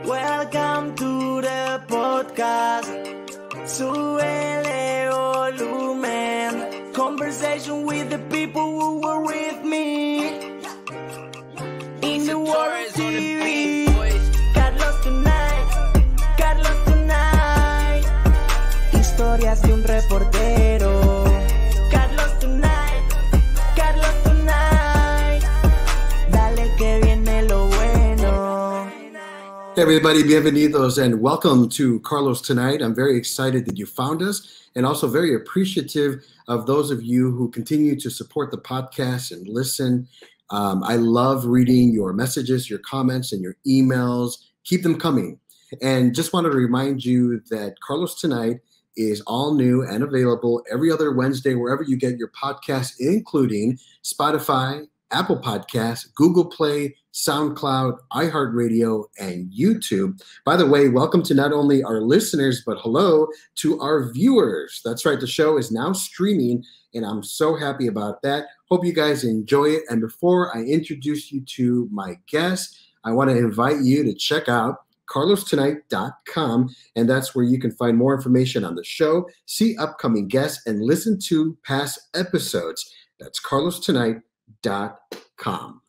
Welcome to the podcast. Súbele volumen. Conversation with the people who were with me. In the World TV. Carlos tonight. Historias de un reportero. Carlos tonight. Dale que viene lo bueno. Hey everybody, bienvenidos and welcome to Carlos Tonight. I'm very excited that you found us and also very appreciative of those of you who continue to support the podcast and listen. I love reading your messages, your comments, and your emails. Keep them coming. And just wanted to remind you that Carlos Tonight is all new and available every other Wednesday, wherever you get your podcasts, including Spotify, Apple Podcasts, Google Play, SoundCloud, iHeartRadio, and YouTube. By the way, welcome to not only our listeners, but hello to our viewers. That's right, the show is now streaming, and I'm so happy about that. Hope you guys enjoy it. And before I introduce you to my guest, I want to invite you to check out carlostonight.com, and that's where you can find more information on the show, see upcoming guests, and listen to past episodes. That's carlostonight.com.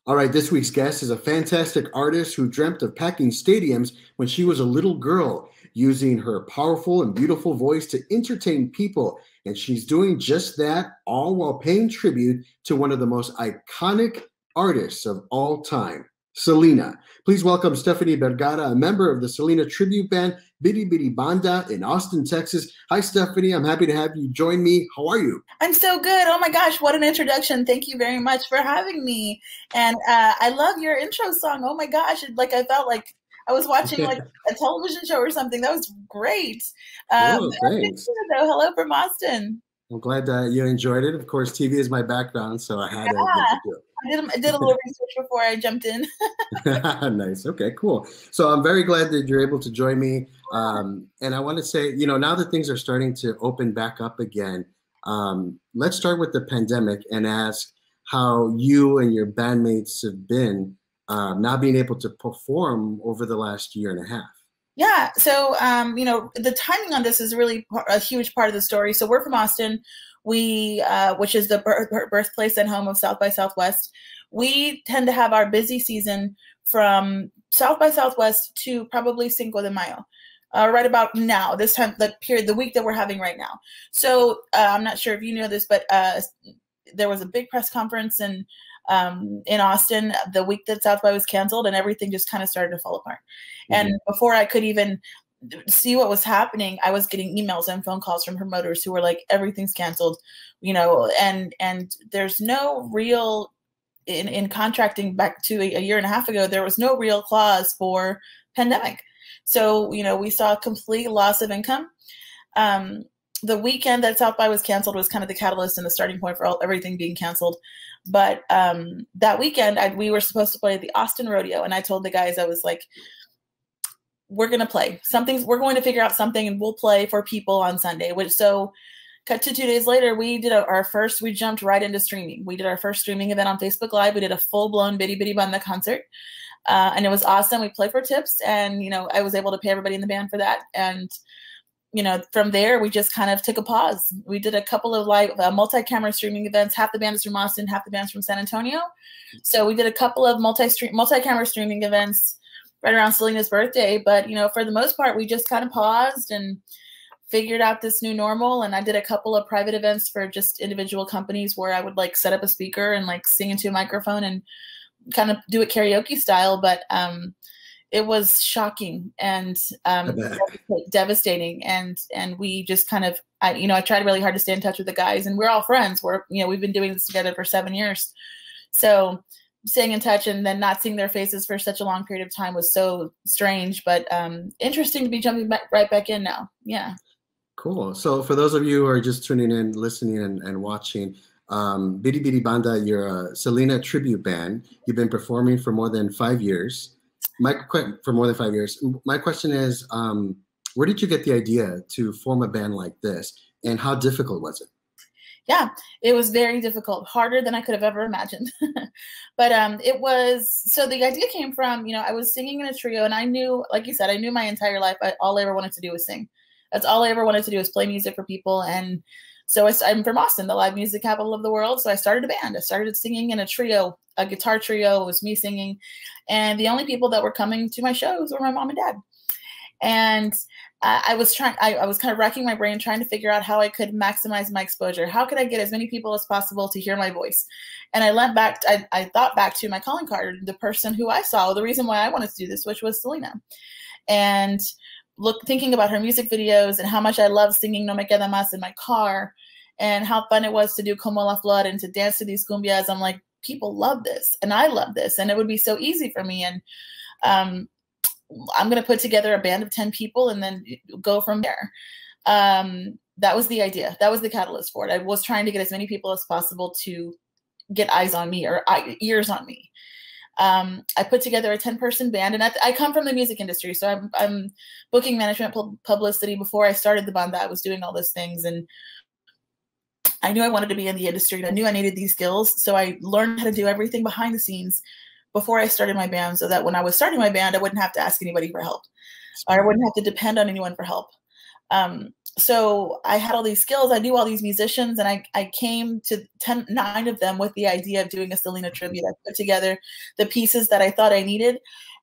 All right, this week's guest is a fantastic artist who dreamt of packing stadiums when she was a little girl, using her powerful and beautiful voice to entertain people. And she's doing just that, all while paying tribute to one of the most iconic artists of all time, Selena. Please welcome Stephanie Bergara, a member of the Selena Tribute Band, Bidi Bidi Banda in Austin, Texas. Hi, Stephanie. I'm happy to have you join me. How are you? I'm so good. Oh my gosh, what an introduction. Thank you very much for having me. And I love your intro song. Oh my gosh. Like I felt like I was watching like a television show or something. That was great. Thanks. Hello from Austin. I'm glad that you enjoyed it. Of course, TV is my background, so I had to do it. I did a little research before I jumped in. Nice. Okay, cool. So I'm very glad that you're able to join me. And I want to say, now that things are starting to open back up again, let's start with the pandemic and ask how you and your bandmates have been not being able to perform over the last year and a half. Yeah. So, the timing on this is really a huge part of the story. So we're from Austin. We, which is the birthplace and home of South by Southwest. We tend to have our busy season from South by Southwest to probably Cinco de Mayo, right about now, this time, the week that we're having right now. So I'm not sure if you know this, but there was a big press conference in Austin the week that South by was canceled, and everything just kind of started to fall apart. Mm-hmm. And before I could even see what was happening, I was getting emails and phone calls from promoters who were like, everything's canceled, and there's no real, in contracting back to a year and a half ago, there was no real clause for pandemic. So, we saw a complete loss of income. The weekend that South by was canceled was kind of the catalyst and the starting point for everything being canceled. But that weekend, we were supposed to play the Austin Rodeo, and I told the guys, I was like, we're going to play something. We're going to figure out something, and we'll play for people on Sunday. So cut to 2 days later, we did we jumped right into streaming. We did our first streaming event on Facebook Live. We did a full-blown Bidi Bidi Banda concert. And it was awesome. We played for tips, and, I was able to pay everybody in the band for that. And, from there, we just kind of took a pause. We did a couple of live multi-camera streaming events. Half the band is from Austin, half the band's from San Antonio. So we did a couple of multi-camera streaming events right around Selena's birthday. But, for the most part, we just kind of paused and figured out this new normal. And I did a couple of private events for just individual companies where I would like set up a speaker and like sing into a microphone and kind of do it karaoke style. But it was shocking and devastating. And we just kind of, I tried really hard to stay in touch with the guys, and we're all friends. We've been doing this together for 7 years. So staying in touch and then not seeing their faces for such a long period of time was so strange, but interesting to be jumping right back in now. Yeah. Cool. So for those of you who are just tuning in, listening and watching, Bidi Bidi Banda, you're a Selena Tribute Band. You've been performing for more than 5 years. My question is, where did you get the idea to form a band like this, and how difficult was it? Yeah, it was very difficult, harder than I could have ever imagined. But it was, so the idea came from, I was singing in a trio, and I knew, like you said, I knew my entire life, all I ever wanted to do was sing. That's all I ever wanted to do was play music for people. And so I'm from Austin, the live music capital of the world. So I started a band. I started singing in a trio, a guitar trio. It was me singing. And the only people that were coming to my shows were my mom and dad. And I was kind of racking my brain trying to figure out how I could maximize my exposure. How could I get as many people as possible to hear my voice? And I thought back to my calling card, the person who I saw, the reason why I wanted to do this, which was Selena. And thinking about her music videos and how much I love singing No Me Queda Más in my car, and how fun it was to do Como la Flor and to dance to these cumbias. I'm like, people love this, and I love this, and it would be so easy for me. And I'm going to put together a band of 10 people and then go from there. That was the idea. That was the catalyst for it. I was trying to get as many people as possible to get eyes on me, or ears on me. I put together a 10-person band, and I come from the music industry. So I'm booking management, publicity. Before I started the banda, I was doing all those things, and I knew I wanted to be in the industry, and I knew I needed these skills. So I learned how to do everything behind the scenes before I started my band, so that when I was starting my band, I wouldn't have to ask anybody for help, or I wouldn't have to depend on anyone for help. So I had all these skills. I knew all these musicians, and I came to 9 of them with the idea of doing a Selena tribute. I put together the pieces that I thought I needed,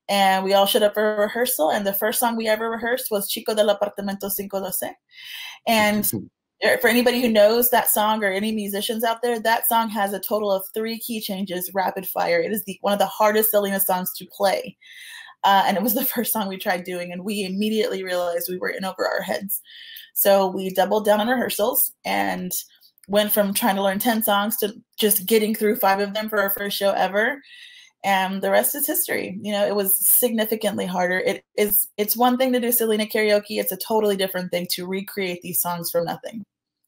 and we all showed up for rehearsal. And the first song we ever rehearsed was Chico del Apartamento 512. And for anybody who knows that song, or any musicians out there, that song has a total of 3 key changes, rapid fire. It is one of the hardest Selena songs to play. And it was the first song we tried doing, and we immediately realized we were in over our heads. So we doubled down on rehearsals and went from trying to learn 10 songs to just getting through 5 of them for our first show ever. And the rest is history. It was significantly harder. It's one thing to do Selena karaoke. It's a totally different thing to recreate these songs from nothing.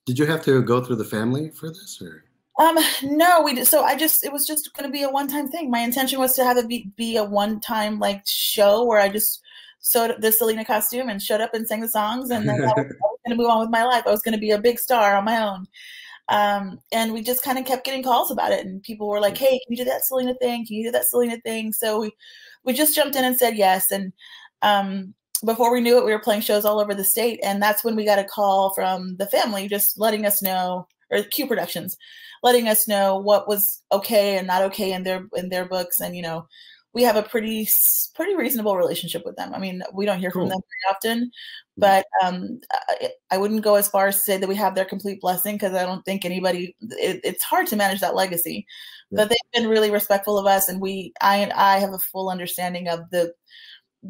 Did you have to go through the family for this, or? No, we did. So it was just going to be a one-time thing. My intention was to have it be a one-time show where I just sewed the Selena costume and showed up and sang the songs, and then I was going to move on with my life. I was going to be a big star on my own. And we just kind of kept getting calls about it, and people were like, "Hey, can you do that Selena thing? Can you do that Selena thing?" So we just jumped in and said yes. And before we knew it, we were playing shows all over the state, and that's when we got a call from the family just letting us know, or Q Productions, letting us know what was okay and not okay in their books. And we have a pretty reasonable relationship with them. I mean, we don't hear from them very often, but I wouldn't go as far as to say that we have their complete blessing, because I don't think anybody. It's hard to manage that legacy, but they've been really respectful of us, and I have a full understanding of the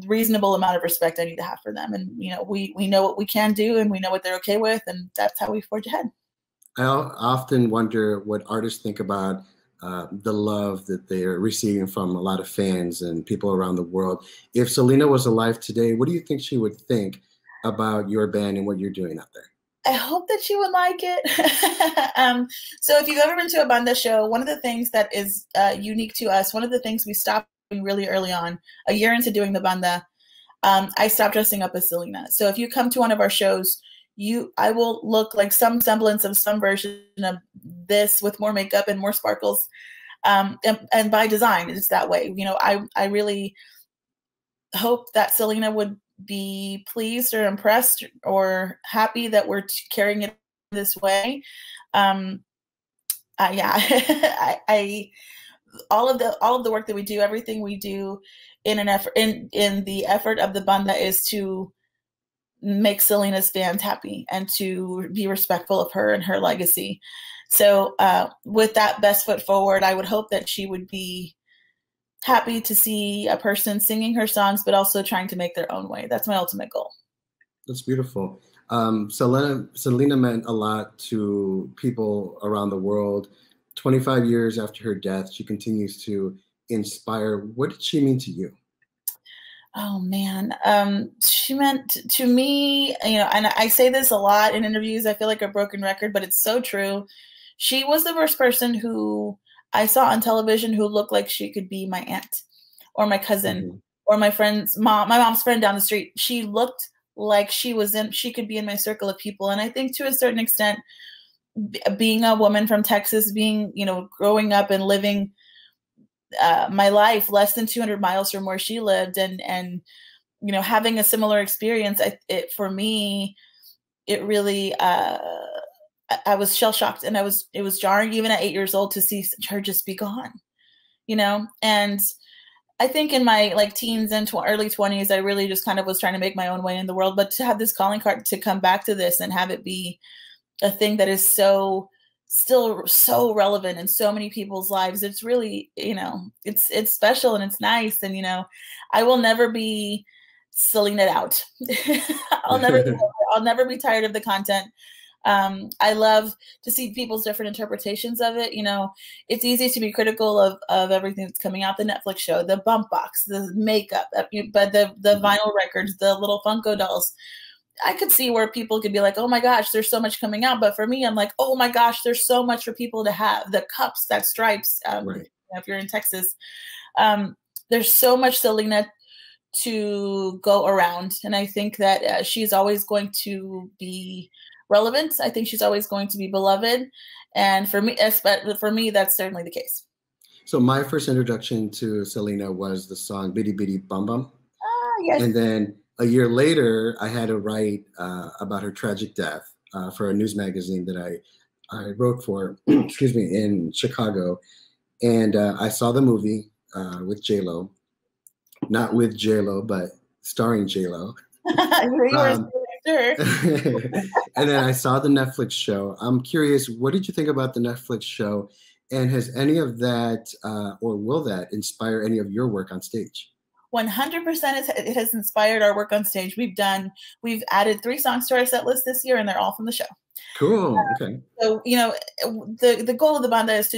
reasonable amount of respect I need to have for them. And we know what we can do, and we know what they're okay with, and that's how we forge ahead. I often wonder what artists think about the love that they're receiving from a lot of fans and people around the world. If Selena was alive today, what do you think she would think about your band and what you're doing out there? I hope that she would like it. So if you've ever been to a banda show, one of the things that is unique to us, one of the things we stopped doing really early on, a year into doing the banda, I stopped dressing up as Selena. So if you come to one of our shows, I will look like some semblance of some version of this with more makeup and more sparkles. And by design, it's that way. I really hope that Selena would be pleased or impressed or happy that we're carrying it this way. All of the work that we do, everything we do in the effort of the banda is to make Selena's fans happy and to be respectful of her and her legacy. So with that best foot forward, I would hope that she would be happy to see a person singing her songs, but also trying to make their own way. That's my ultimate goal. That's beautiful. Selena meant a lot to people around the world. 25 years after her death, she continues to inspire. What did she mean to you? Oh man, she meant to me, and I say this a lot in interviews. I feel like a broken record, but it's so true. She was the first person who I saw on television who looked like she could be my aunt or my cousin or my friend's mom, my mom's friend down the street. She looked like she could be in my circle of people. And I think to a certain extent, being a woman from Texas, being, you know, growing up and living my life less than 200 miles from where she lived, and you know, having a similar experience, for me, it really, I was shell shocked, and it was jarring even at 8 years old to see her just be gone, you know. And I think in my like teens and early 20s, I really just kind of was trying to make my own way in the world. But to have this calling card to come back to this and have it be a thing that is still so relevant in so many people's lives, it's really, you know, it's special and it's nice. And, you know, I will never be Selena out. I'll never be tired of the content. I love to see people's different interpretations of it. You know, it's easy to be critical of everything that's coming out, the Netflix show, the bump box, the makeup, but the vinyl records, the little Funko dolls. I could see where people could be like, oh my gosh, there's so much coming out. But for me, I'm like, oh my gosh, there's so much for people to have. The cups, that stripes, Right. if you're in Texas, there's so much Selena to go around. And I think that she's always going to be relevant. I think she's always going to be beloved. And for me, that's certainly the case. So my first introduction to Selena was the song Bidi Bidi Banda. Ah, yes. And then a year later, I had to write about her tragic death for a news magazine that I wrote for, excuse me, in Chicago. And I saw the movie with J-Lo, not with J-Lo, but starring J-Lo. Sure. And then I saw the Netflix show. I'm curious, what did you think about the Netflix show? And has any of that, or will that inspire any of your work on stage? 100% it has inspired our work on stage. We've added 3 songs to our set list this year, and they're all from the show. Cool. Okay. So, you know, the goal of the banda is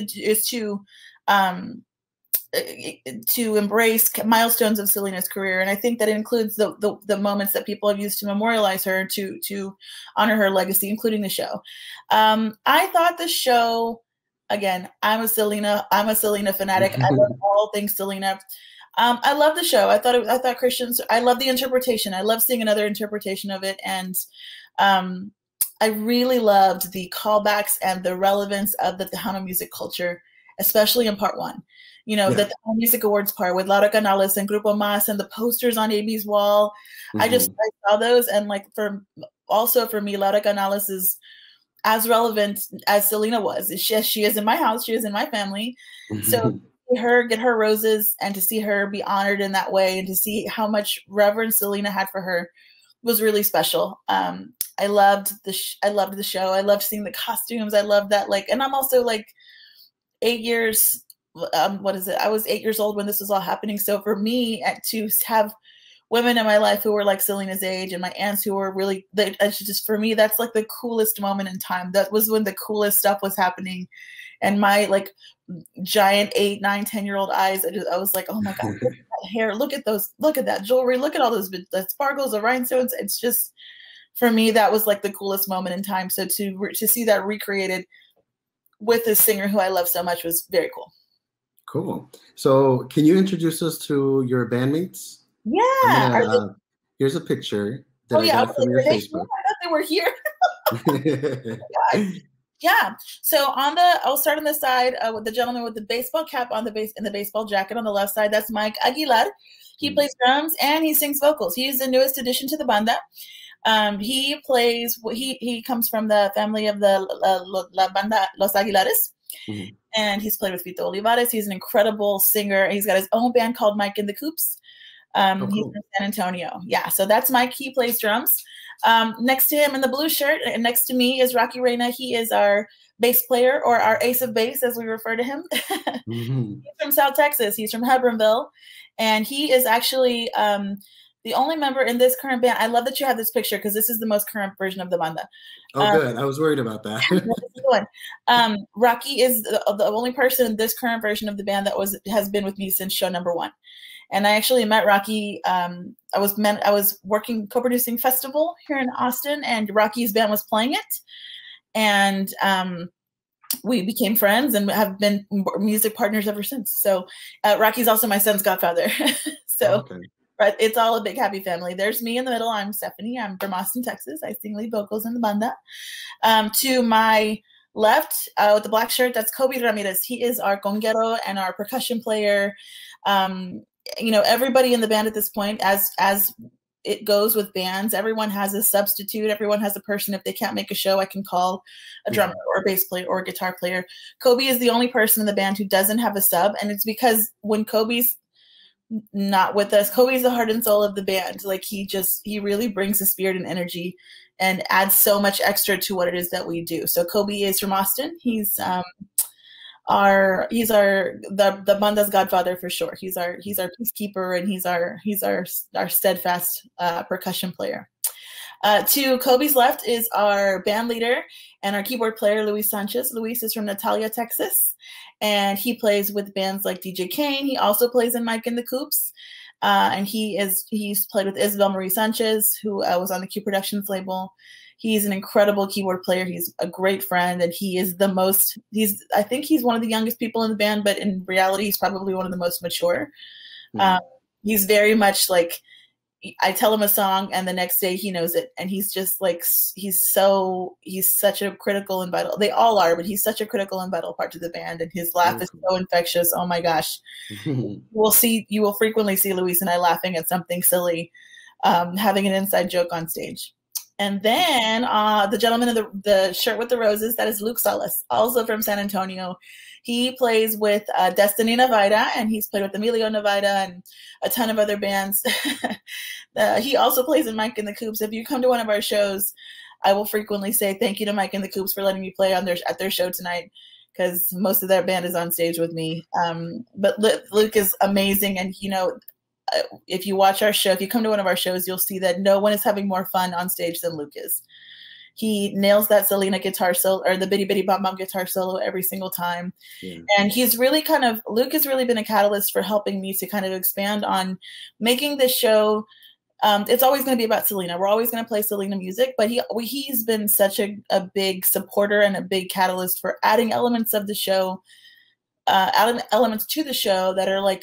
to embrace milestones of Selena's career. And I think that includes the moments that people have used to memorialize her, to honor her legacy, including the show. I thought the show, again, I'm a Selena fanatic. I love all things Selena. I love the show. I thought Christians, I love the interpretation. I love seeing another interpretation of it. And I really loved the callbacks and the relevance of the Tejano music culture, especially in part 1. You know, the Tejano Music Awards part with Laura Canales and Grupo Mas and the posters on AB's wall. I saw those, and like for me, Laura Canales is as relevant as Selena was. She is in my house. She is in my family. So her get her roses and to see her be honored in that way and to see how much reverence Selena had for her was really special. I loved the show. I loved seeing the costumes. I loved that, like, and I'm also like 8 years, I was 8 years old when this was all happening. So for me to have women in my life who were like Selena's age and my aunts who were really, for me, that's like the coolest moment in time. That was when the coolest stuff was happening. And my like giant 8, 9, 10-year-old eyes, I was like, oh my God, look at that hair, look at that jewelry, look at all those the sparkles, the rhinestones. It's just, for me, that was like the coolest moment in time. So to see that recreated with this singer who I love so much was very cool. Cool. So can you introduce us to your bandmates? Yeah. Here's a picture that I got from your Facebook. I thought they were here. Yeah. So I'll start on the side with the gentleman with the baseball cap in the baseball jacket on the left side. That's Mike Aguilar. He plays drums and he sings vocals. He's the newest addition to the banda. He comes from the family of the La Banda Los Aguilares. And he's played with Vito Olivares. He's an incredible singer. He's got his own band called Mike and the Coops. Cool. He's from San Antonio. Yeah, so that's Mike. He plays drums. Next to him in the blue shirt, and next to me is Rocky Reyna. He is our bass player, or our ace of bass, as we refer to him. He's from South Texas. He's from Hebronville. And he is actually the only member in this current band. I love that you have this picture because this is the most current version of the banda. Oh, good. I was worried about that. Rocky is the only person in this current version of the band that has been with me since show number 1. And I actually met Rocky. I was working co-producing festival here in Austin, and Rocky's band was playing it, and we became friends and have been music partners ever since. So Rocky's also my son's godfather. So. Okay. But it's all a big happy family. There's me in the middle. I'm Stephanie. I'm from Austin, Texas. I sing lead vocals in the banda. To my left with the black shirt, that's Kobe Ramirez. He is our conguero and our percussion player. You know, everybody in the band at this point, as it goes with bands, everyone has a substitute. Everyone has a person. If they can't make a show, I can call a drummer or a bass player or a guitar player. Kobe is the only person in the band who doesn't have a sub. And it's because when Kobe's not with us, Kobe's the heart and soul of the band. Like he really brings the spirit and energy and adds so much extra to what it is that we do. So Kobe is from Austin. He's the banda's godfather for sure. He's our peacekeeper, and he's our steadfast percussion player. To Kobe's left is our band leader and our keyboard player, Luis Sanchez. Luis is from Natalia, Texas, and he plays with bands like DJ Kane. He also plays in Mike and the Coops, and he's played with Isabel Marie Sanchez, who was on the Q Productions label. He's an incredible keyboard player. He's a great friend, and I think he's one of the youngest people in the band, but in reality, he's probably one of the most mature. He's very much like, I tell him a song and the next day he knows it. And he's just like, he's such a critical and vital, they all are, but he's such a critical and vital part to the band. And his laugh is so infectious. Oh my gosh. You will frequently see Luis and I laughing at something silly, having an inside joke on stage. And then the gentleman in the shirt with the roses, that is Luke Salas, also from San Antonio. He plays with Destiny Navaida, and he's played with Emilio Navaida and a ton of other bands. He also plays in Mike and the Coops. If you come to one of our shows, I will frequently say thank you to Mike and the Coops for letting me play at their show tonight, because most of their band is on stage with me. But Luke is amazing, and you know, if you watch our show, if you come to one of our shows, you'll see that no one is having more fun on stage than Luke is. He nails that Selena guitar solo, or the Bidi Bidi Banda guitar solo, every single time. Yeah. And Luke has really been a catalyst for helping me to kind of expand on making this show. It's always going to be about Selena. We're always going to play Selena music, but he's been such a big supporter and a big catalyst for adding elements of the show, elements to the show that are like,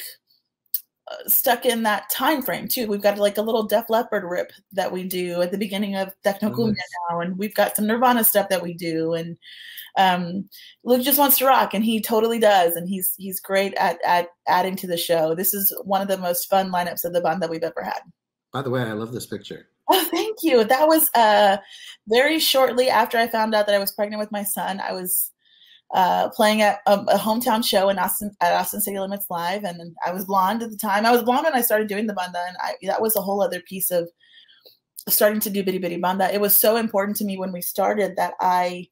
stuck in that time frame too. We've got like a little Def Leppard rip that we do at the beginning of Techno Cumbia now, and we've got some Nirvana stuff that we do. And Luke just wants to rock, and he totally does. And he's great at adding to the show. This is one of the most fun lineups of the band that we've ever had. By the way, I love this picture. Oh, thank you. That was very shortly after I found out that I was pregnant with my son. I was playing at a hometown show in Austin, at Austin City Limits Live, and I was blonde at the time. I was blonde when I started doing the banda, and that was a whole other piece of starting to do Bidi Bidi Banda. It was so important to me when we started that I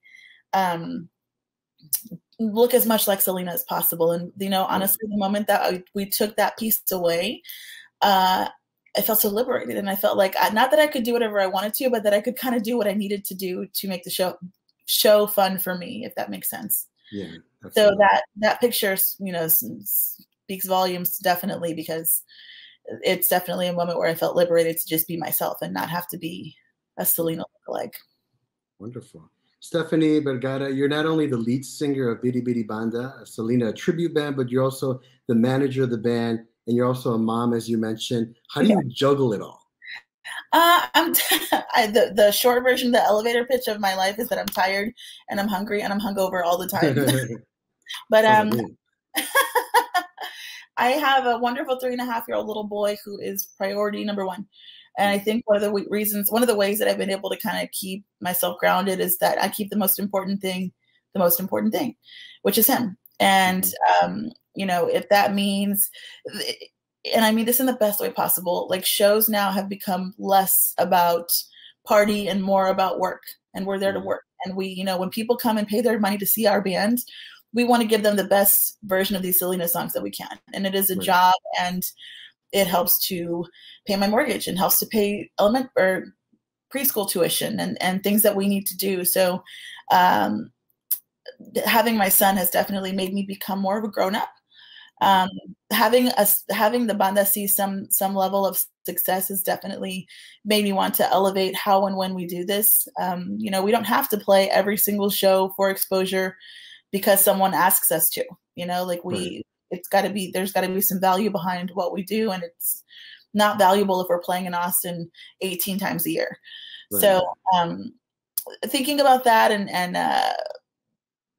look as much like Selena as possible. And you know, honestly, the moment that we took that piece away, I felt so liberated, and I felt like not that I could do whatever I wanted to, but that I could kind of do what I needed to do to make the show fun for me, if that makes sense. Yeah. Absolutely. So that picture, you know, speaks volumes, definitely, because it's definitely a moment where I felt liberated to just be myself and not have to be a Selena lookalike. Wonderful. Stephanie Bergara, you're not only the lead singer of Bidi Bidi Banda, a Selena tribute band, but you're also the manager of the band, and you're also a mom, as you mentioned. How do you juggle it all? The short version, the elevator pitch of my life is that I'm tired and I'm hungry and I'm hungover all the time. But I have a wonderful 3.5-year-old little boy who is priority number one. And I think one of the ways that I've been able to kind of keep myself grounded is that I keep the most important thing, which is him. And, you know, if that means, and I mean this in the best way possible, like shows now have become less about party and more about work, and we're there to work. And we, you know, when people come and pay their money to see our band, we want to give them the best version of these Selena songs that we can. And it is a job, and it helps to pay my mortgage and helps to pay preschool tuition and things that we need to do. So having my son has definitely made me become more of a grown-up. Having the banda see some level of success has definitely made me want to elevate how and when we do this. You know, we don't have to play every single show for exposure because someone asks us to, you know, like there's gotta be some value behind what we do. And it's not valuable if we're playing in Austin 18 times a year. Right. So, thinking about that and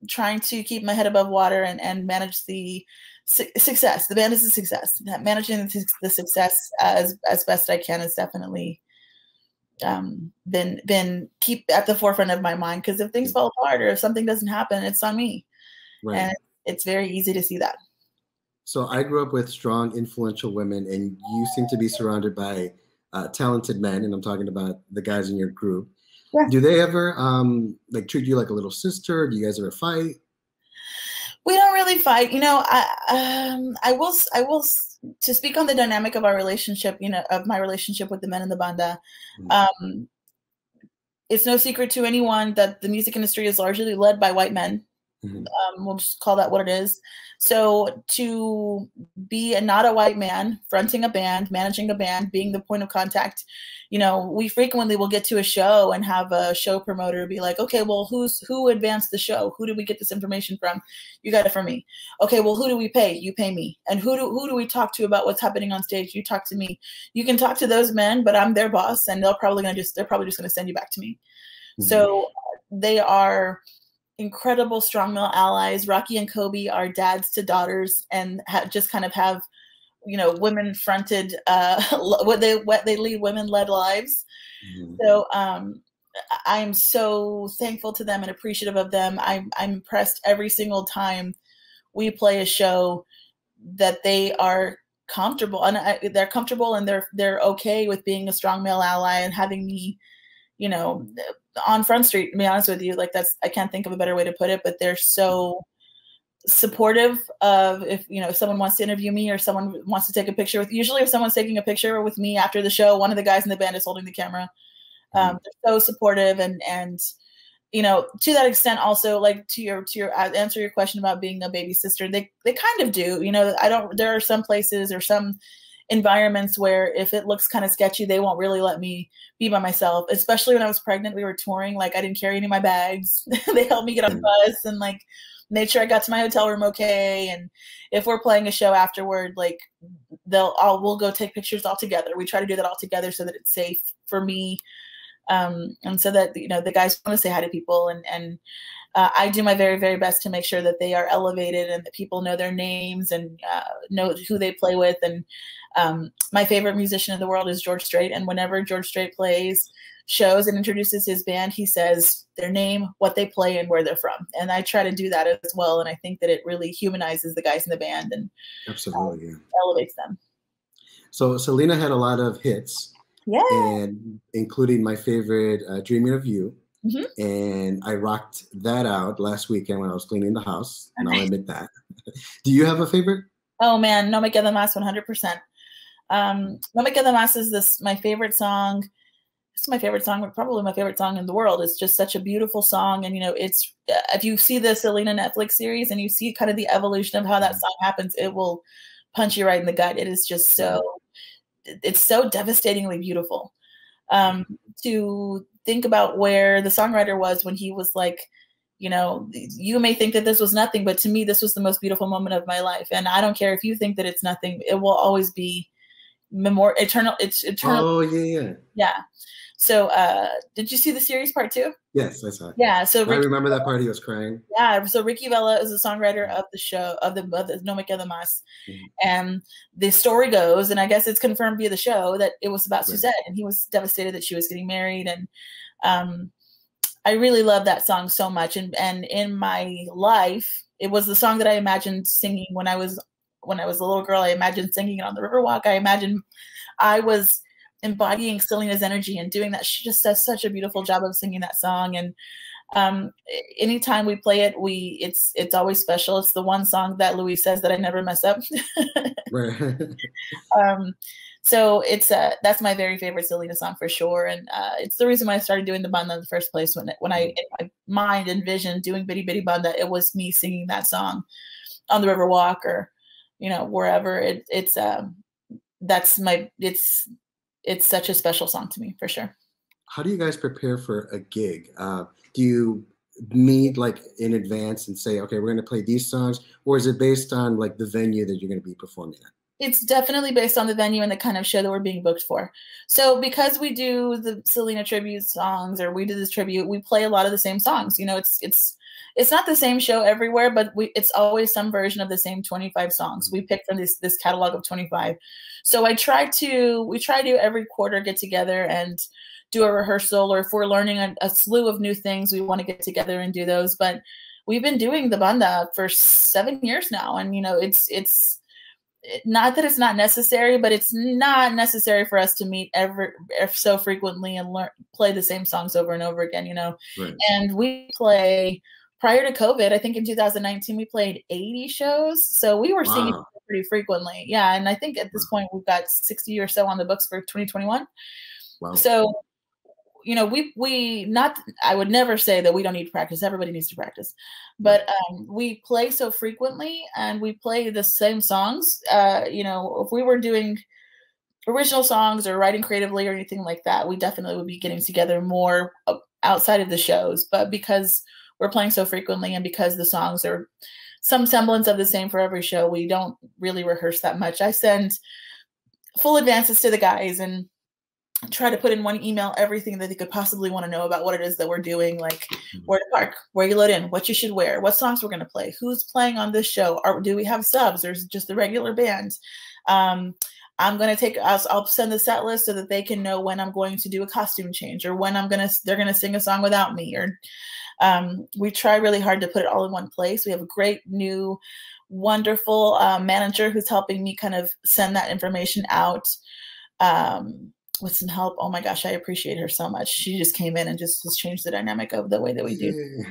trying to keep my head above water and manage the success. The band is a success. Managing the success as best I can is definitely been keep at the forefront of my mind, because if things fall apart or if something doesn't happen, it's on me. Right. And it's very easy to see that. So I grew up with strong, influential women, and you seem to be surrounded by talented men, and I'm talking about the guys in your group. Yeah. Do they ever like treat you like a little sister? Do you guys ever fight? We don't really fight. You know, I will to speak on the dynamic of our relationship, you know, of my relationship with the men in the banda. Mm-hmm. It's no secret to anyone that the music industry is largely led by white men. Mm-hmm. We'll just call that what it is. So to be not a white man fronting a band, managing a band, being the point of contact, you know, we frequently will get to a show and have a show promoter be like, okay, well, who advanced the show? Who did we get this information from? You got it from me. Okay, well, who do we pay? You pay me. And who do we talk to about what's happening on stage? You talk to me. You can talk to those men, but I'm their boss, and they're probably just gonna send you back to me. Mm-hmm. So they are incredible strong male allies. Rocky and Kobe are dads to daughters, and just kind of have, you know, women fronted they lead women led lives. Mm-hmm. So I'm so thankful to them and appreciative of them. I'm impressed every single time we play a show that they are comfortable, and they're comfortable, and they're okay with being a strong male ally and having me, you know, on Front Street, to be honest with you. Like, I can't think of a better way to put it, but they're so supportive of, if, you know, if someone wants to interview me or someone wants to take a picture with, usually if someone's taking a picture with me after the show, one of the guys in the band is holding the camera. They're so supportive, and, you know, to that extent also, like, to your answer your question about being a baby sister, they kind of do, you know. There are some places or some environments where if it looks kind of sketchy, they won't really let me be by myself. Especially when I was pregnant, we were touring. Like, I didn't carry any of my bags. They helped me get on the bus and, like, made sure I got to my hotel room okay. And if we're playing a show afterward, like, we'll go take pictures all together. We try to do that all together so that it's safe for me, and so that, you know, the guys want to say hi to people, and I do my very, very best to make sure that they are elevated and that people know their names and know who they play with. And my favorite musician in the world is George Strait. And whenever George Strait plays shows and introduces his band, he says their name, what they play, and where they're from. And I try to do that as well. And I think that it really humanizes the guys in the band and absolutely elevates them. So Selena had a lot of hits, and including my favorite, Dreaming of You. Mm-hmm. And I rocked that out last weekend when I was cleaning the house, and I'll admit that. Do you have a favorite? Oh man, No Me Queda Más, 100%. No Me Queda Más is my favorite song. It's my favorite song, probably my favorite song in the world. It's just such a beautiful song, and, you know, it's if you see the Selena Netflix series and you see kind of the evolution of how that song happens, it will punch you right in the gut. It is just it's so devastatingly beautiful. To think about where the songwriter was when he was like, you know, you may think that this was nothing, but to me, this was the most beautiful moment of my life. And I don't care if you think that it's nothing, it will always be eternal. It's eternal. Oh, yeah. Yeah. So, did you see the series part 2? Yes, I saw it. Yeah. So I remember that part. He was crying. Yeah. So Ricky Vela is the songwriter of the show, of the No Me Queda Más. Mm-hmm. And the story goes, and I guess it's confirmed via the show, that it was about Suzette, and he was devastated that she was getting married. And I really love that song so much. And in my life, it was the song that I imagined singing when I was a little girl. I imagined singing it on the Riverwalk. I imagined I was embodying Selena's energy and doing that. She just does such a beautiful job of singing that song. And anytime we play it, it's always special. It's the one song that Louis says that I never mess up. So it's that's my very favorite Selena song for sure. And it's the reason why I started doing the banda in the first place. When I in my mind envisioned doing Bidi Bidi Banda, it was me singing that song on the Riverwalk or, you know, wherever. It's such a special song to me, for sure. How do you guys prepare for a gig? Do you meet like in advance and say, okay, we're going to play these songs, or is it based on like the venue that you're going to be performing at? It's definitely based on the venue and the kind of show that we're being booked for. So because we do the Selena tribute songs, or we do this tribute, we play a lot of the same songs. You know, it's not the same show everywhere, but it's always some version of the same 25 songs. We pick from this catalog of 25. So we try to every quarter get together and do a rehearsal, or if we're learning a slew of new things, we want to get together and do those. But we've been doing the banda for 7 years now, and you know, it's not that it's not necessary, but it's not necessary for us to meet so frequently and play the same songs over and over again, you know. Right. And we play, prior to COVID, I think in 2019 we played 80 shows, so we were seeing it pretty frequently. Yeah, and I think at this point we've got 60 or so on the books for 2021. Wow. So, you know, I would never say that we don't need to practice. Everybody needs to practice. But we play so frequently, and we play the same songs. You know, if we were doing original songs or writing creatively or anything like that, we definitely would be getting together more outside of the shows. But because we're playing so frequently, and because the songs are some semblance of the same for every show, we don't really rehearse that much. I send full advances to the guys and try to put in one email everything that they could possibly want to know about what it is that we're doing, like where to park, where you load in, what you should wear, what songs we're going to play, who's playing on this show, or do we have subs, or is it just the regular band? I'll send the set list so that they can know when I'm going to do a costume change, or when they're going to sing a song without me, or we try really hard to put it all in one place. We have a great new, wonderful manager who's helping me kind of send that information out. With some help. Oh my gosh, I appreciate her so much. She just came in and just has changed the dynamic of the way that we do.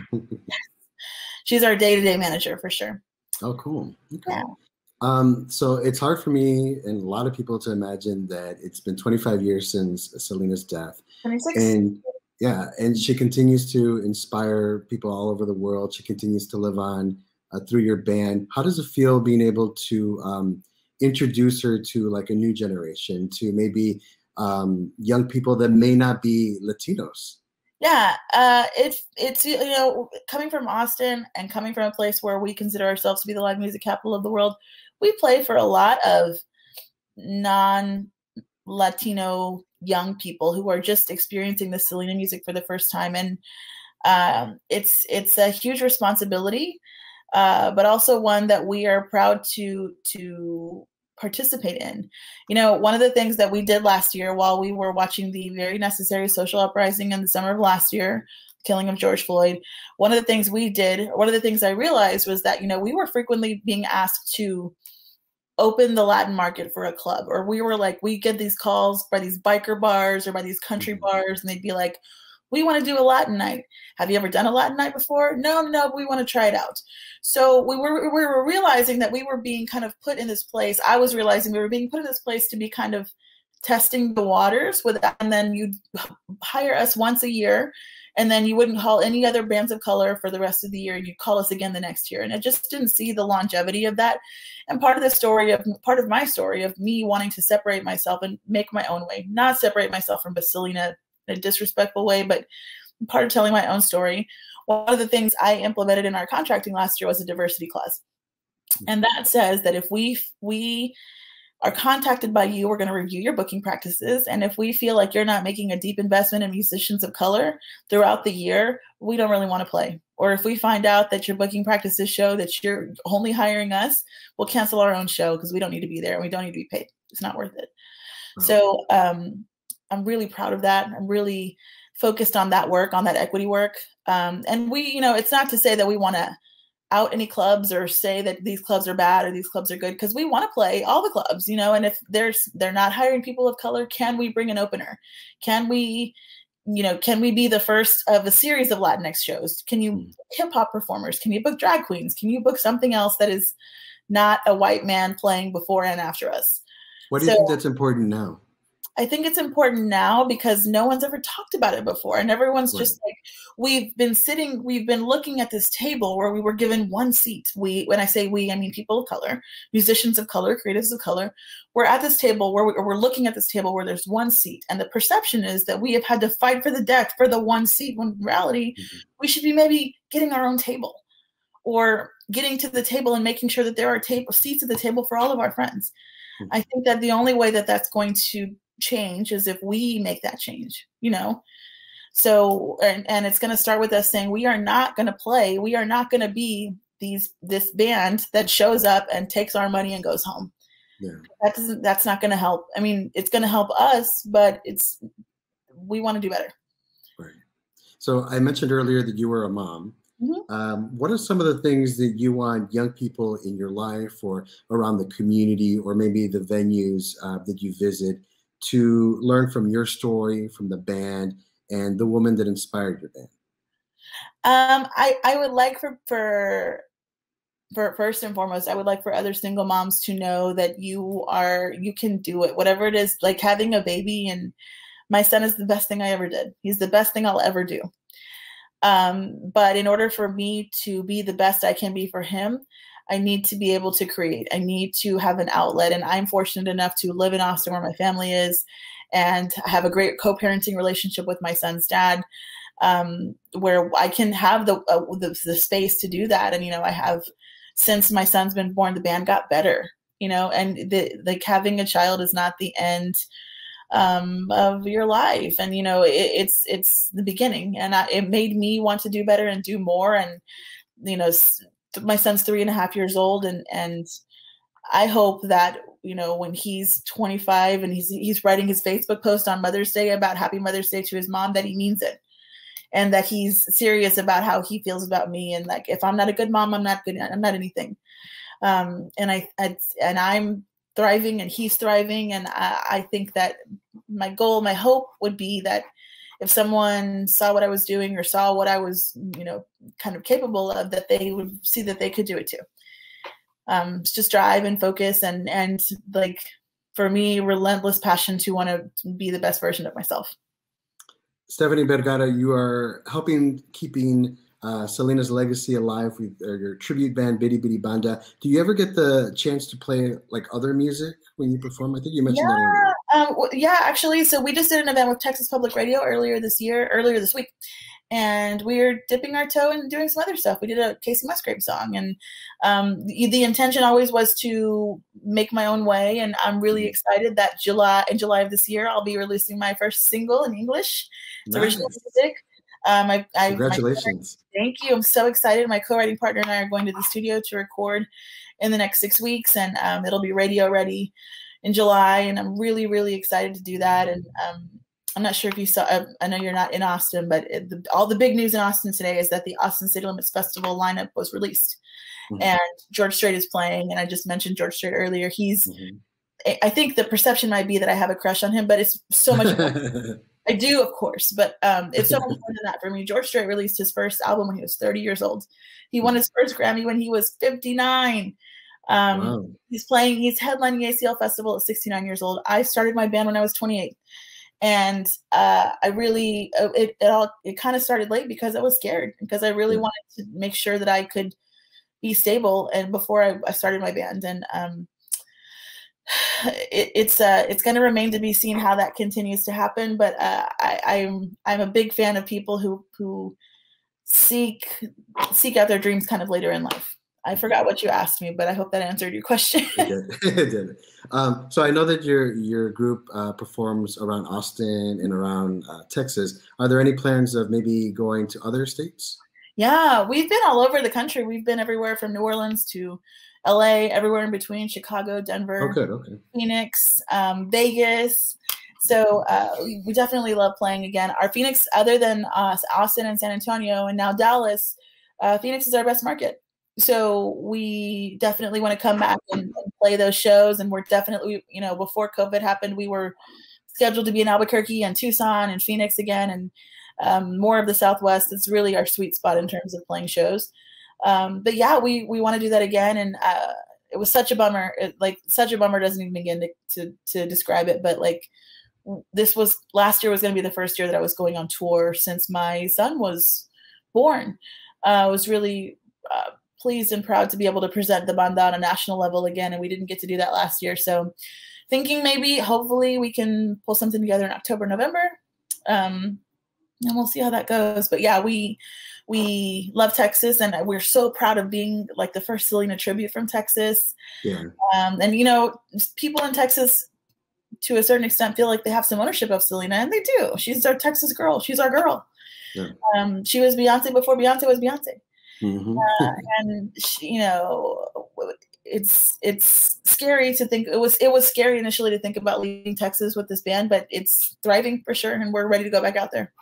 She's our day-to-day manager for sure. Oh, cool. Okay. Yeah. So it's hard for me and a lot of people to imagine that it's been 25 years since Selena's death. 26. And yeah, and she continues to inspire people all over the world. She continues to live on through your band. How does it feel being able to introduce her to like a new generation, to maybe young people that may not be Latinos? Yeah, it's you know, coming from Austin and coming from a place where we consider ourselves to be the live music capital of the world, we play for a lot of non-Latino young people who are just experiencing the Selena music for the first time, and it's a huge responsibility, but also one that we are proud to participate in. You know, one of the things that we did last year while we were watching the very necessary social uprising in the summer of last year, killing of George Floyd, one of the things I realized was that, you know, we were frequently being asked to open the Latin market for a club, or we get these calls by these biker bars or by these country bars, and they'd be like, we want to do a Latin night. Have you ever done a Latin night before? No, we want to try it out. So we were realizing that we were being kind of put in this place. I was realizing we were being put in this place to be kind of testing the waters with that, and then you'd hire us once a year, and then you wouldn't call any other bands of color for the rest of the year. You'd call us again the next year. And I just didn't see the longevity of that. And part of my story of me wanting to separate myself and make my own way, not separate myself from Selena in a disrespectful way, but part of telling my own story. One of the things I implemented in our contracting last year was a diversity clause. And that says that if we are contacted by you, we're going to review your booking practices. And if we feel like you're not making a deep investment in musicians of color throughout the year, we don't really want to play. Or if we find out that your booking practices show that you're only hiring us, we'll cancel our own show because we don't need to be there and we don't need to be paid. It's not worth it. Oh. So I'm really proud of that. I'm really focused on that work, on that equity work. And we, you know, it's not to say that we want to out any clubs or say that these clubs are bad or these clubs are good, because we want to play all the clubs, you know. And if they're not hiring people of color, can we bring an opener? Can we be the first of a series of Latinx shows? Can you hip hop performers? Can you book drag queens? Can you book something else that is not a white man playing before and after us? Why do you think that's important now? I think it's important now because no one's ever talked about it before. And everyone's just like, we've been looking at this table where we were given one seat. When I say we, I mean people of color, musicians of color, creatives of color. We're at this table where we're looking at this table where there's one seat. And the perception is that we have had to fight for the death for the one seat, when in reality, we should be maybe getting our own table, or getting to the table and making sure that there are seats at the table for all of our friends. I think that the only way that that's going to change is if we make that change, you know? So, and it's going to start with us saying, we are not going to play. We are not going to be this band that shows up and takes our money and goes home. Yeah. That's not going to help. I mean, it's going to help us, but we want to do better. Right. So I mentioned earlier that you were a mom. Mm-hmm. What are some of the things that you want young people in your life or around the community or maybe the venues that you visit to learn from your story, from the band, and the woman that inspired your band? I would like for first and foremost, I would like for other single moms to know that you can do it, whatever it is, like having a baby. And my son is the best thing I ever did. He's the best thing I'll ever do. But in order for me to be the best I can be for him, I need to be able to create. I need to have an outlet. And I'm fortunate enough to live in Austin where my family is and have a great co-parenting relationship with my son's dad, where I can have the space to do that. And, you know, I have, since my son's been born, the band got better, you know, and like having a child is not the end of your life. And, you know, it's the beginning, and it made me want to do better and do more. And, you know, my son's 3.5 years old, and I hope that, you know, when he's 25 and he's writing his Facebook post on Mother's Day about Happy Mother's Day to his mom, that he means it, and that he's serious about how he feels about me. And like, if I'm not a good mom, I'm not good. I'm not anything. And I'm thriving and he's thriving. And I think that my goal, my hope would be that if someone saw what I was doing or saw what I was, you know, kind of capable of, that they would see that they could do it too. Just drive and focus and like, for me, relentless passion to want to be the best version of myself. Stephanie Bergara, you are keeping Selena's legacy alive with your tribute band, Bidi Bidi Banda. Do you ever get the chance to play like other music when you perform? I think you mentioned that earlier. Yeah, actually. So we just did an event with Texas Public Radio earlier this week. And we're dipping our toe and doing some other stuff. We did a Casey Musgrave song, and the intention always was to make my own way. And I'm really excited that in July of this year, I'll be releasing my first single in English. It's original music. Congratulations. Thank you. I'm so excited. My co-writing partner and I are going to the studio to record in the next 6 weeks, and it'll be radio ready in July. And I'm really, really excited to do that. And I'm not sure if you saw, I know you're not in Austin, but all the big news in Austin today is that the Austin City Limits Festival lineup was released. Mm-hmm. And George Strait is playing. And I just mentioned George Strait earlier. I think the perception might be that I have a crush on him, but it's so much more. I do, of course, but it's so much more than that for me. George Strait released his first album when he was 30 years old. He won his first Grammy when he was 59. Wow. He's headlining ACL Festival at 69 years old. I started my band when I was 28. And I really, it kind of started late because I was scared, because I really wanted to make sure that I could be stable. And before I started my band, and it's going to remain to be seen how that continues to happen. But I'm a big fan of people who seek out their dreams kind of later in life. I forgot what you asked me, but I hope that answered your question. It did. So I know that your group performs around Austin and around Texas. Are there any plans of maybe going to other states? Yeah, we've been all over the country. We've been everywhere from New Orleans to LA, everywhere in between, Chicago, Denver, Phoenix, Vegas. So we definitely love playing again. Our Phoenix, other than Austin and San Antonio and now Dallas, Phoenix is our best market. So we definitely want to come back and play those shows. And we're definitely, you know, before COVID happened, we were scheduled to be in Albuquerque and Tucson and Phoenix again, and more of the Southwest. It's really our sweet spot in terms of playing shows. But yeah, we want to do that again. And it was such a bummer. Such a bummer doesn't even begin to describe it. But like, last year was going to be the first year that I was going on tour since my son was born. I was really pleased and proud to be able to present the banda on a national level again, and we didn't get to do that last year. So thinking hopefully we can pull something together in October, November. and we'll see how that goes. But yeah, we love Texas, and we're so proud of being like the first Selena tribute from Texas. Yeah. And you know, people in Texas, to a certain extent, feel like they have some ownership of Selena, and they do. She's our Texas girl. She's our girl. Yeah. She was Beyonce before Beyonce was Beyonce. Mm-hmm. And she, you know, it's scary to think. It was scary initially to think about leaving Texas with this band, but it's thriving for sure, and we're ready to go back out there.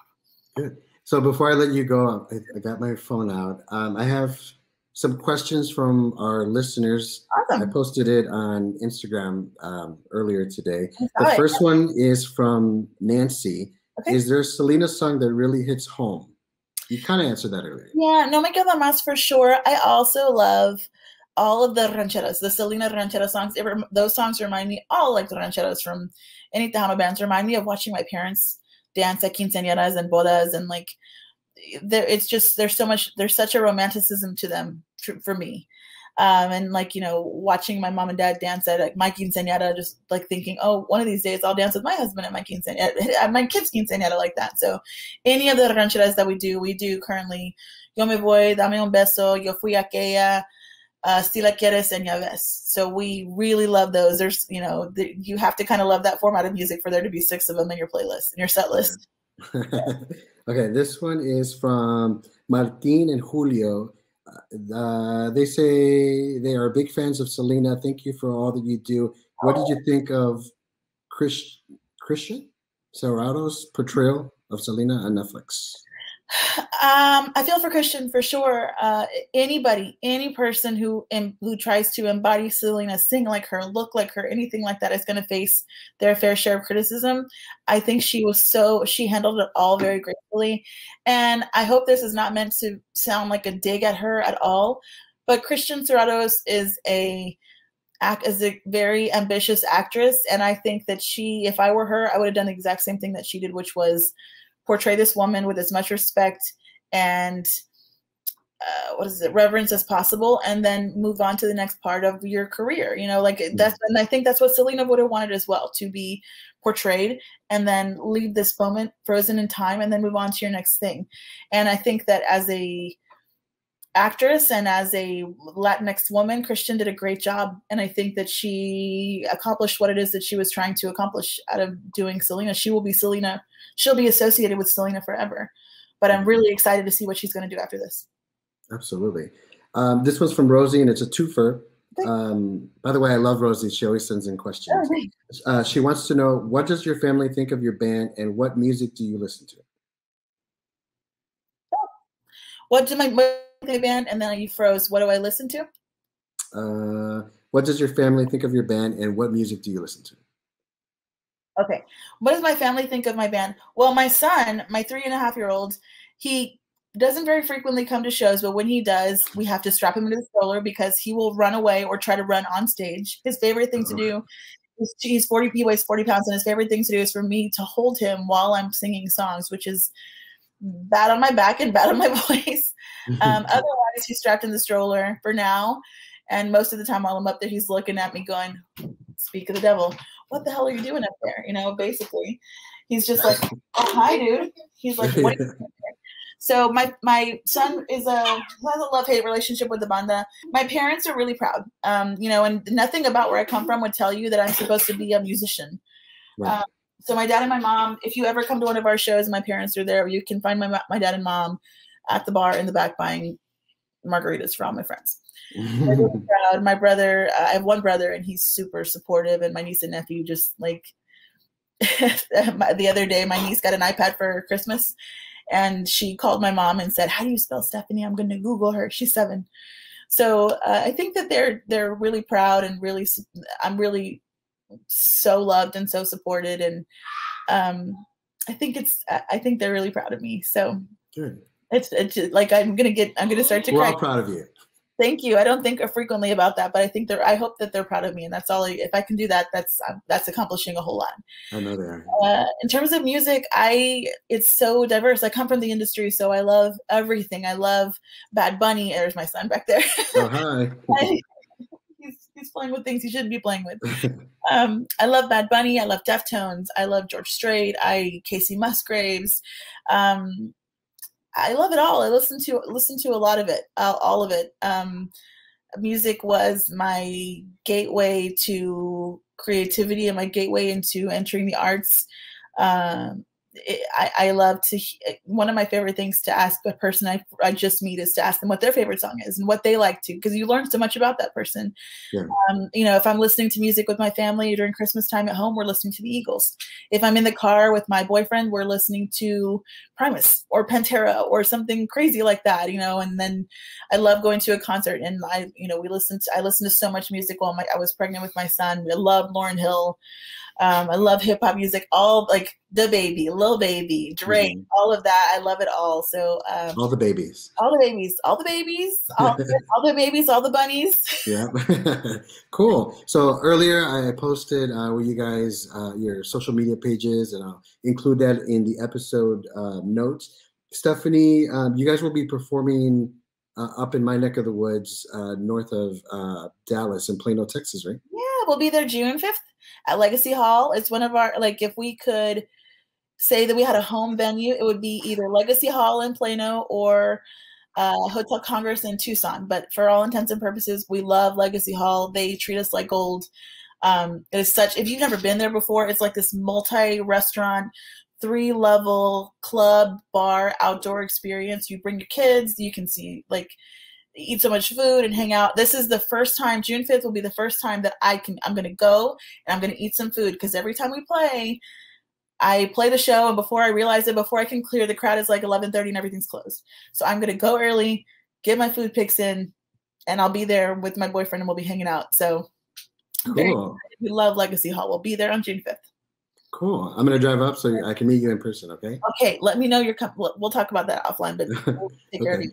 Good. So before I let you go, I got my phone out. I have some questions from our listeners. Awesome. I posted it on Instagram earlier today. The first one is from Nancy. Okay. Is there a Selena song that really hits home? You kind of answered that earlier. Yeah, No Me Queda Más for sure. I also love all of the rancheras, the Selena ranchera songs. Those songs remind me, all like the rancheras from any Tejano bands, remind me of watching my parents dance at quinceañeras and bodas, and like it's just there's such a romanticism to them for me. And like, you know, watching my mom and dad dance at like my quinceañera, just like thinking, oh, one of these days I'll dance with my husband at my quinceañera, at my kids' quinceañera, like that. So any of the rancheras that we do currently, Yo Me Voy, Dame Un Beso, Yo Fui Aquella, Si La Quieres, and Ya Ves. So we really love those. There's, you know, you have to kind of love that format of music for there to be 6 of them in your playlist, in your set list. Okay, this one is from Martin and Julio. They say they are big fans of Selena. Thank you for all that you do. What did you think of Christian Serrato's portrayal of Selena on Netflix? I feel for Christian for sure. Any person who tries to embody Selena, sing like her, look like her, anything like that is going to face their fair share of criticism. I think she handled it all very gracefully. And I hope this is not meant to sound like a dig at her at all. But Christian Serratos is a very ambitious actress. And I think that if I were her, I would have done the exact same thing that she did, which was portray this woman with as much respect and reverence as possible, and then move on to the next part of your career. You know, like and I think that's what Selena would have wanted as well, to be portrayed and then leave this moment frozen in time and then move on to your next thing. And I think that as a actress and as a Latinx woman, Christian did a great job. And I think that she accomplished what it is that she was trying to accomplish out of doing Selena. She will be Selena. She'll be associated with Selena forever. But I'm really excited to see what she's going to do after this. Absolutely. This was from Rosie, and it's a twofer. By the way, I love Rosie. She always sends in questions. Oh, she wants to know, what does your family think of your band, and what music do you listen to? What do my band, and then you froze. What do I listen to? What does your family think of your band, and what music do you listen to? Okay. What does my family think of my band? Well, my son, my 3.5-year-old, he doesn't very frequently come to shows, but when he does, we have to strap him into the stroller because he will run away or try to run on stage. His favorite thing to do is he weighs 40 pounds, and his favorite thing to do is for me to hold him while I'm singing songs, which is bad on my back and bad on my voice. Otherwise, he's strapped in the stroller for now. And most of the time while I'm up there, he's looking at me going, speak of the devil, what the hell are you doing up there? You know, basically, he's just like, oh, hi, dude. He's like, what are you doing up there? So my son has a love-hate relationship with the banda. My parents are really proud, you know, and nothing about where I come from would tell you that I'm supposed to be a musician. Right. So my dad and my mom, if you ever come to one of our shows and my parents are there, you can find my dad and mom at the bar in the back buying margaritas for all my friends. They're really proud. My brother, I have one brother, and he's super supportive, and my niece and nephew just like the other day, my niece got an iPad for Christmas, and she called my mom and said, how do you spell Stephanie? I'm going to Google her. She's 7. So I think that they're really proud, and I'm really so loved and so supported, and I think they're really proud of me. So good. It's like I'm gonna start to cry. We're all proud of you. Thank you. I don't think frequently about that, but I hope that they're proud of me, and that's all. If I can do that, that's accomplishing a whole lot. I know they are. In terms of music, it's so diverse. I come from the industry, so I love everything. I love Bad Bunny. There's my son back there. Oh, hi. He's He's playing with things he shouldn't be playing with. I love Bad Bunny. I love Deftones. I love George Strait. Casey Musgraves. I love it all. I listen to a lot of it, all of it. Music was my gateway to creativity and my gateway into entering the arts. I love to, one of my favorite things to ask a person I just meet is to ask them what their favorite song is and what they like to, because you learn so much about that person. Yeah. If I'm listening to music with my family during Christmas time at home, we're listening to the Eagles. If I'm in the car with my boyfriend, we're listening to Primus or Pantera or something crazy like that, and then I love going to a concert, and I listened to so much music while I was pregnant with my son. I love Lauryn Hill. I love hip hop music, all like the Baby, Lil Baby, Drake, all of that. I love it all. So all the babies, all the babies, all the babies, all the babies, all the bunnies. Yeah, cool. So earlier I posted with you guys your social media pages, and I'll include that in the episode notes. Stephanie, you guys will be performing up in my neck of the woods, north of Dallas in Plano, Texas, right? Yeah, we'll be there June 5th at Legacy Hall. It's one of our, if we could say that we had a home venue, it would be either Legacy Hall in Plano or Hotel Congress in Tucson. But for all intents and purposes, we love Legacy Hall. They treat us like gold. It's such, if you've never been there before, it's like this multi-restaurant, 3-level club, bar, outdoor experience. You bring your kids, you can see, eat so much food and hang out. This is the first time, June 5th will be the first time that I'm going to go and I'm going to eat some food, because every time we play, I play the show, and before I realize it, before I can clear, the crowd is like 11:30 and everything's closed. So I'm going to go early, get my food picks in, and I'll be there with my boyfriend and we'll be hanging out. So cool. We love Legacy Hall. We'll be there on June 5th. Cool. I'm going to drive up so I can meet you in person, okay? Okay, let me know you're coming. We'll talk about that offline, but we'll take care of you.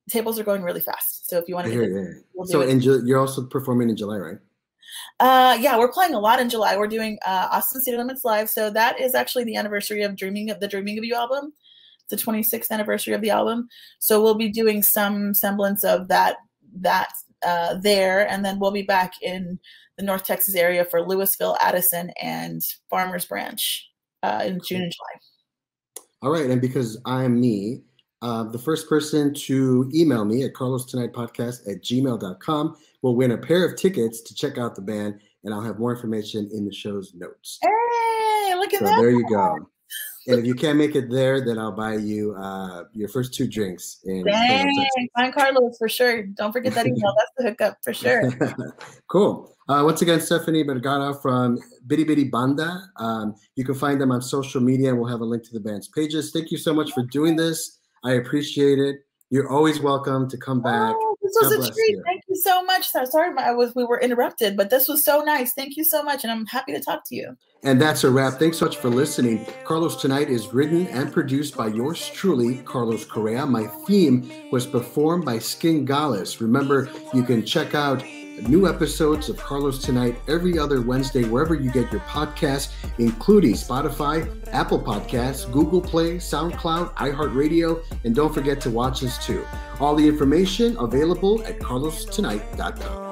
Tables are going really fast, so if you want to get it, we'll do it. You're also performing in July, right? Yeah, we're playing a lot in July. We're doing Austin City Limits Live, so that is actually the anniversary of the Dreaming of You album. It's the 26th anniversary of the album, so we'll be doing some semblance of that there, and then we'll be back in the North Texas area for Louisville, Addison, and Farmers Branch in June and July. All right, and because I'm me, the first person to email me at carlostonightpodcast@gmail.com will win a pair of tickets to check out the band, and I'll have more information in the show's notes. Hey, look at that. So there you go. And if you can't make it there, then I'll buy you your first 2 drinks. Dang, find Carlos for sure. Don't forget that email. That's the hookup for sure. Cool. Once again, Stephanie Bergara from Bidi Bidi Banda. You can find them on social media, and we'll have a link to the band's pages. Thank you so much for doing this. I appreciate it. You're always welcome to come back. Oh, this was a treat. Thank you so much. Sorry, we were interrupted, but this was so nice. Thank you so much, and I'm happy to talk to you. And that's a wrap. Thanks so much for listening. Carlos Tonight is written and produced by yours truly, Carlos Correa. My theme was performed by Sken, Galis. Remember, you can check out new episodes of Carlos Tonight every other Wednesday, wherever you get your podcasts, including Spotify, Apple Podcasts, Google Play, SoundCloud, iHeartRadio, and don't forget to watch us too. All the information available at carlostonight.com.